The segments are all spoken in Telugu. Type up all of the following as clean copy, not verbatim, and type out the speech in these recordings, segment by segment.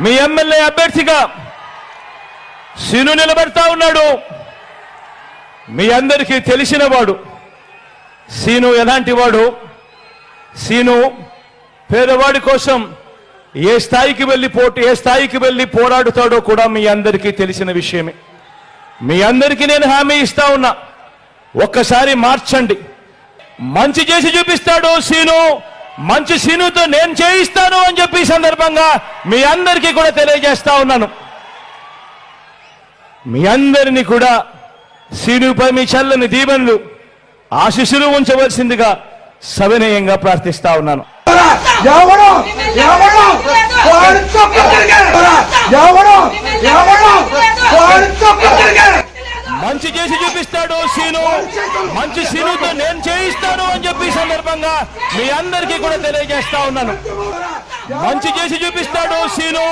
మీ ఎమ్మెల్యే అభ్యర్థిగా సీను నిలబడతా ఉన్నాడు. మీ అందరికీ తెలిసిన వాడు సీను. ఎలాంటి వాడు సీను? పేదవాడి కోసం ఏ స్థాయికి వెళ్ళి పోరాడుతాడో కూడా మీ అందరికీ తెలిసిన విషయమే. మీ అందరికీ నేను హామీ ఇస్తా ఉన్నా, ఒక్కసారి మార్చండి. మంచి చేసి చూపిస్తాడు సీను. మంచి సీనుతో నేను చేయిస్తాను అని చెప్పి ఈ సందర్భంగా మీ అందరికీ కూడా తెలియజేస్తా ఉన్నాను. మీ అందరినీ కూడా సీనుపై మీ చల్లని దీవెనలు ఆశీస్సులు ఉంచవలసిందిగా సవినయంగా ప్రార్థిస్తా ఉన్నాను. మంచి చేసి చూపిస్తాడు సీను. మంచి సీనుతో నేను చేయిస్తాను అని చెప్పి ఈ సందర్భంగా మీ అందరికీ కూడా తెలియజేస్తా ఉన్నాను. మంచి చేసి చూపిస్తాడు సీను.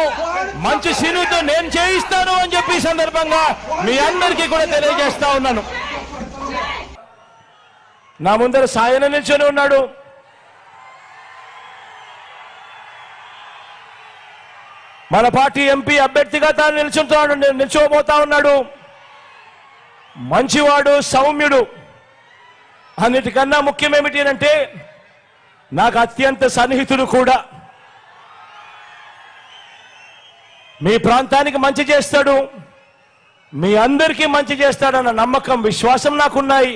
మంచి సీనుతో నేను చేయిస్తాను అని చెప్పి ఈ సందర్భంగా మీ అందరికీ కూడా తెలియజేస్తా ఉన్నాను. నా ముందర సాయన నిల్చొని ఉన్నాడు. మన పార్టీ ఎంపీ అభ్యర్థిగా తాను నిల్చోబోతా ఉన్నాడు. మంచివాడు, సౌమ్యుడు. అన్నిటికన్నా ముఖ్యమేమిటి అంటే నాకు అత్యంత సన్నిహితుడు కూడా. మీ ప్రాంతానికి మంచి చేస్తాడు, మీ అందరికీ మంచి చేస్తాడన్న నమ్మకం, విశ్వాసం నాకున్నాయి.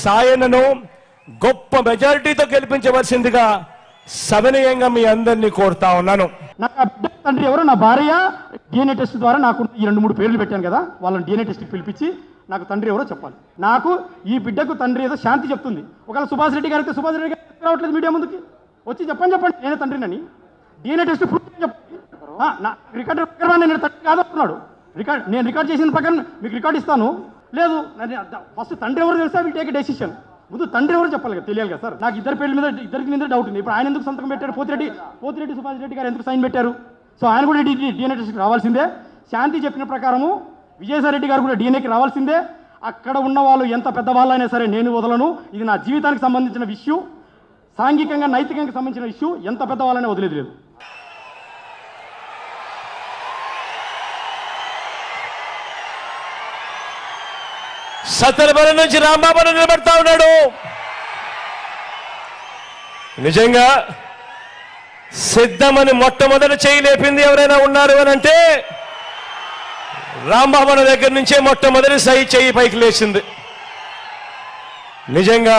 సాయనను గొప్ప మెజారిటీతో గెలిపించవలసిందిగా సవినయంగా మీ అందరినీ కోరుతా ఉన్నాను. నాకు బిడ్డ తండ్రి ఎవరు? నా భార్య DNA టెస్ట్ ద్వారా నాకు ఈ 2-3 పేర్లు పెట్టాను కదా, వాళ్ళని DNA టెస్ట్కి పిలిపించి నాకు తండ్రి ఎవరో చెప్పాలి. నాకు ఈ బిడ్డకు తండ్రి ఏదో శాంతి చెప్తుంది. ఒకవేళ సుభాష్ రెడ్డి గారికి రావట్లేదు మీడియా ముందుకి వచ్చి చెప్పండి నేనే తండ్రినని. DNA టెస్ట్ ప్రూఫ్ చెప్పండి. నా రికార్డు నేను తండ్రి కాదనుకున్నాడు. నేను రికార్డ్ చేసిన ప్రకారం మీకు రికార్డు ఇస్తాను. లేదు ఫస్ట్ తండ్రి ఎవరు తెలుసా, విల్ టేక్ డెసిషన్. ముందు తండ్రి ఎవరు చెప్పాలి కదా, తెలియాలి కదా సార్. నాకు ఇద్దరికి మీద డౌట్ ఉంది. ఇప్పుడు ఆయన ఎందుకు సంతకం పెట్టారు? పోతిరెడ్డి సుభాష్ రెడ్డి గారు ఎందుకు సైన్ పెట్టారు? సో ఆయన కూడా DNA టెస్ట్కి రావాల్సిందే. శాంతి చెప్పిన ప్రకారము విజయసాయి రెడ్డి గారు కూడా DNAకి రావాల్సిందే. అక్కడ ఉన్న వాళ్ళు ఎంత పెద్దవాళ్ళైనా సరే నేను వదలను. ఇది నా జీవితానికి సంబంధించిన ఇష్యూ, సాంఘికంగా నైతికంగా సంబంధించిన ఇష్యూ. ఎంత పెద్దవాళ్ళైనా వదిలేదు లేదు. సత్తెనపల్లి నుంచి రాంబాబు నిలబడతా ఉన్నాడు. నిజంగా సిద్ధమని మొట్టమొదటి చేయి లేపింది ఎవరైనా ఉన్నారు అని అంటే రాంబాబు దగ్గర నుంచే మొట్టమొదటి చెయ్యి పైకి లేచింది. నిజంగా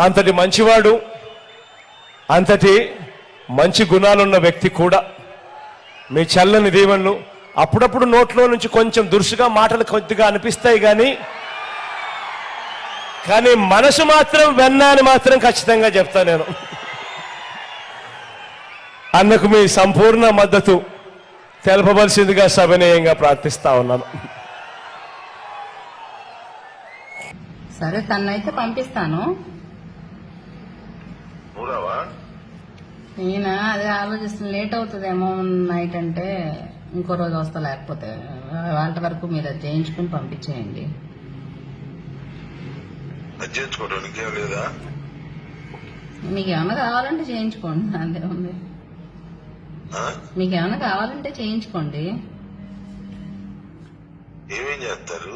అంతటి మంచివాడు, అంతటి మంచి గుణాలున్న వ్యక్తి కూడా. మీ చల్లని దీవెనలు అప్పుడప్పుడు నోట్లో నుంచి కొంచెం దురుసుగా మాటలు కొద్దిగా అనిపిస్తాయి, కానీ మనసు మాత్రం వెన్న అని మాత్రం ఖచ్చితంగా చెప్తా నేను. అన్నకు మీ సంపూర్ణ మద్దతు తెలపవలసిందిగా సవినయంగా ప్రార్థిస్తా ఉన్నాను. సరే, తన్నైతే పంపిస్తాను. నేను అదే ఆలోచిస్తున్నా, లేట్ అవుతుందేమో నైట్ అంటే. ఇంకో రోజు వస్తా, లేకపోతే వాళ్ళ వరకు మీరు అది చేయించుకుని పంపించేయండి. మీకు ఏమైనా కావాలంటే చేయించుకోండి, అంతే ఉంది. మీకు ఏమైనా కావాలంటే చేయించుకోండి. ఏమేం చేస్తారు?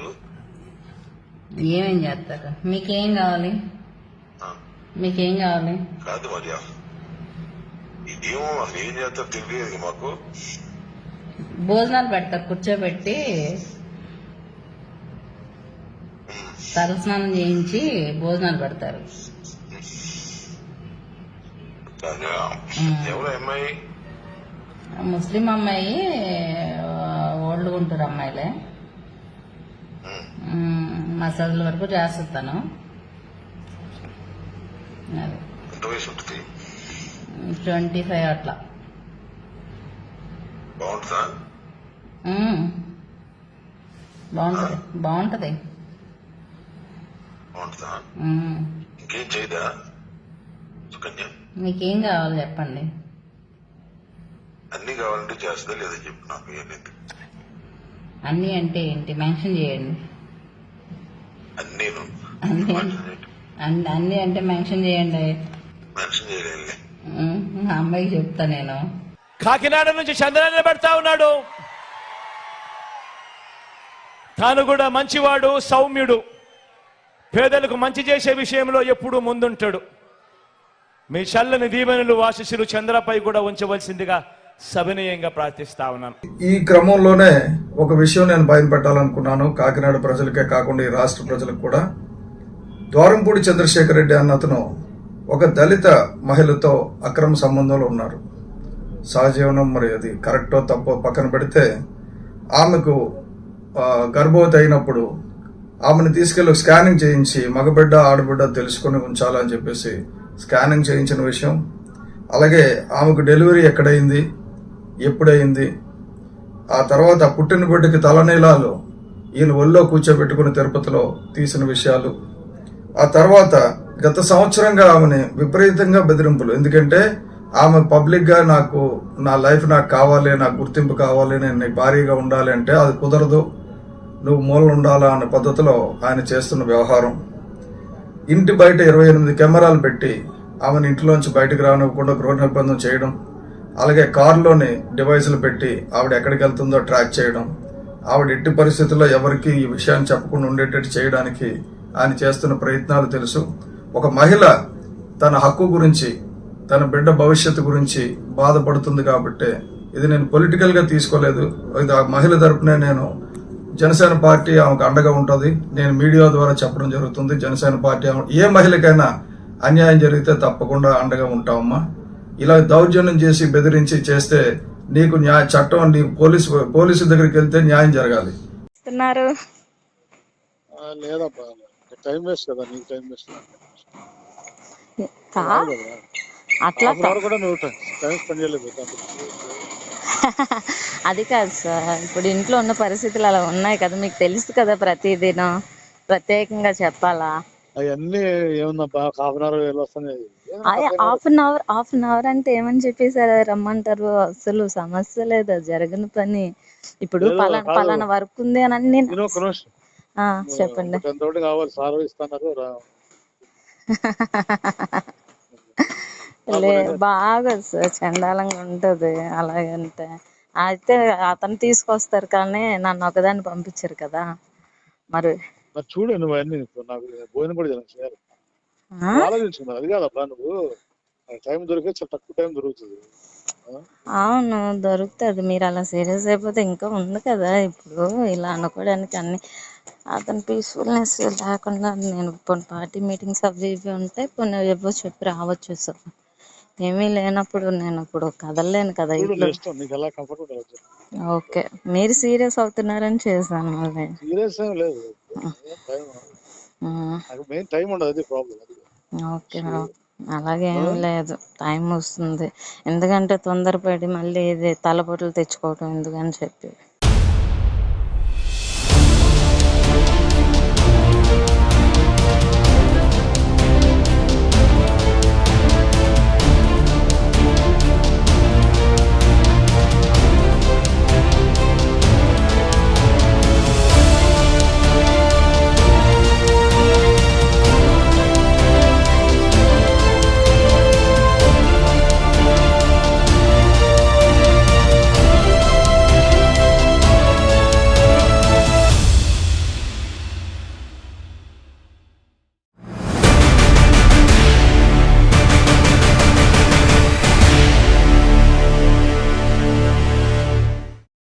మీకేం కావాలి? మీకేం కావాలి? కాదు మరి ఏం చేస్తారు తెలియదు మాకు. భోజనాలు పెడతారు, కూర్చోబెట్టి తలస్నానం చేయించి భోజనాలు పెడతారు. ముస్లిం అమ్మాయి, ఓల్డ్ గుంటూరు అమ్మాయిలే. మసాజుల వరకు చేస్తాను. 25 అట్లా. బాగుంటది. మీకేం కావాలి చెప్పండి. అన్ని కావాలంటే చేస్తా లేదా చెప్పు నాకు. అన్ని అంటే ఏంటి? మెన్షన్ చేయండి. అన్ని అంటే మెన్షన్ చేయండి. మెన్షన్ చేయలేదు. అమ్మాయికి చెప్తా నేను. కాకినాడ నుంచి చంద్ర నిలబెడతా ఉన్నాడు. తాను కూడా మంచివాడు, సౌమ్యుడు, పేదలకు మంచి చేసే విషయంలో ఎప్పుడూ ముందుంటాడు. మీ చల్లని దీవెనలు ఆశీస్సులు చంద్రపై కూడా ఉంచవలసిందిగా సవినయంగా ప్రార్థిస్తా ఉన్నాను. ఈ క్రమంలోనే ఒక విషయం నేను బయలుపెట్టాలనుకున్నాను, కాకినాడ ప్రజలకే కాకుండా ఈ రాష్ట్ర ప్రజలకు కూడా. ద్వారంపూడి చంద్రశేఖర్ రెడ్డి అన్న అతను ఒక దళిత మహిళతో అక్రమ సంబంధంలో ఉన్నారు. సహజీవనం, మరి అది కరెక్టో తప్పో పక్కన పెడితే, ఆమెకు గర్భవతి అయినప్పుడు ఆమెను తీసుకెళ్లి స్కానింగ్ చేయించి మగబిడ్డ ఆడబిడ్డ తెలుసుకుని ఉంచాలని చెప్పేసి స్కానింగ్ చేయించిన విషయం, అలాగే ఆమెకు డెలివరీ ఎక్కడైంది, ఎప్పుడైంది, ఆ తర్వాత పుట్టిన బిడ్డకి తలనీలాలు ఈయన ఒళ్ళో కూర్చోబెట్టుకుని తిరుపతిలో తీసిన విషయాలు, ఆ తర్వాత గత సంవత్సరంగా ఆమెని విపరీతంగా బెదిరింపులు. ఎందుకంటే ఆమె పబ్లిక్గా నాకు నా లైఫ్ నాకు కావాలి, నాకు గుర్తింపు కావాలి, నేను నీ భారీగా ఉండాలి అంటే అది కుదరదు, నువ్వు మూలన ఉండాలా అన్న పద్ధతిలో ఆయన చేస్తున్న వ్యవహారం. ఇంటి బయట 28 కెమెరాలు పెట్టి ఆమెను ఇంట్లోంచి బయటకు రానివ్వకుండా గృహ నిర్బంధం చేయడం, అలాగే కారులోని డివైసులు పెట్టి ఆవిడ ఎక్కడికి వెళ్తుందో ట్రాక్ చేయడం, ఆవిడ ఎట్టి పరిస్థితుల్లో ఎవరికి ఈ విషయాన్ని చెప్పకుండా ఉండేటట్టు చేయడానికి ఆయన చేస్తున్న ప్రయత్నాలు తెలుసు. ఒక మహిళ తన హక్కు గురించి, తన బిడ్డ భవిష్యత్తు గురించి బాధపడుతుంది కాబట్టి ఇది నేను పొలిటికల్గా తీసుకోలేదు. ఇది ఆ మహిళ తరపునే నేను జనసేన పార్టీ ఆమెకు అండగా ఉంటుంది, నేను మీడియా ద్వారా చెప్పడం జరుగుతుంది. జనసేన పార్టీ ఏ మహిళకైనా అన్యాయం జరిగితే తప్పకుండా అండగా ఉంటామమ్మా. ఇలా దౌర్జన్యం చేసి బెదిరించి చేస్తే నీకు చట్టం, నీ పోలీసు దగ్గరికి వెళ్తే న్యాయం జరగాలి. లేదబ్బా, టైం వేస్ట్ కదా, నీకు టైం వేస్ట్ అట్లా కూడా నువ్వు టైం స్పెండ్ చేయలేదు. అది కాదు సార్, ఇప్పుడు ఇంట్లో ఉన్న పరిస్థితులు అలా ఉన్నాయి కదా, మీకు తెలుసు కదా, ప్రతిదినం ప్రత్యేకంగా చెప్పాలా? అవన్నీ ఏముందబ్బా, హాఫ్ అన్ అవర్ వస్తున్నాయి. హాఫ్ అన్ అవర్ అంటే ఏమని చెప్పేసారు, రమ్మంటారు. అసలు సమస్య లేదు, జరగని పని. ఇప్పుడు పలానా వర్క్ ఉంది అని చెప్పండి. కావాలి సార్ ఇస్తున్నారు. బాగా సార్ చండాలంగా ఉంటది అలాగంటే. అయితే అతను తీసుకొస్తారు కానీ నన్ను ఒకదాన్ని పంపించారు కదా. మరి చూడు నువ్వు అన్ని నాకు భోజనం కూడా ఆలోచించుకున్నావు. అది కాదబ్బా, నువ్వు టైం దొరికే చాలా తక్కువ టైం దొరుకుతుంది. అవును దొరుకుతుంది, మీరు అలా సీరియస్ అయిపోతే ఇంకా ఉంది కదా. ఇప్పుడు ఇలా అనుకోవడానికి అన్ని అతను పీస్ఫుల్నెస్ లేకుండా నేను పార్టీ మీటింగ్స్ అవి ఇవి ఉంటే కొన్ని ఏవో చెప్పి రావచ్చు సార్. ఏమీ లేనప్పుడు నేను ఇప్పుడు కదలలేను కదా. ఓకే, మీరు సీరియస్ అవుతున్నారని చేశాను. ఓకే, అలాగేం లేదు, టైం వస్తుంది. ఎందుకంటే తొందరపడి మళ్ళీ ఇది తలపోట్లు తెచ్చుకోవటం ఎందుకని చెప్పి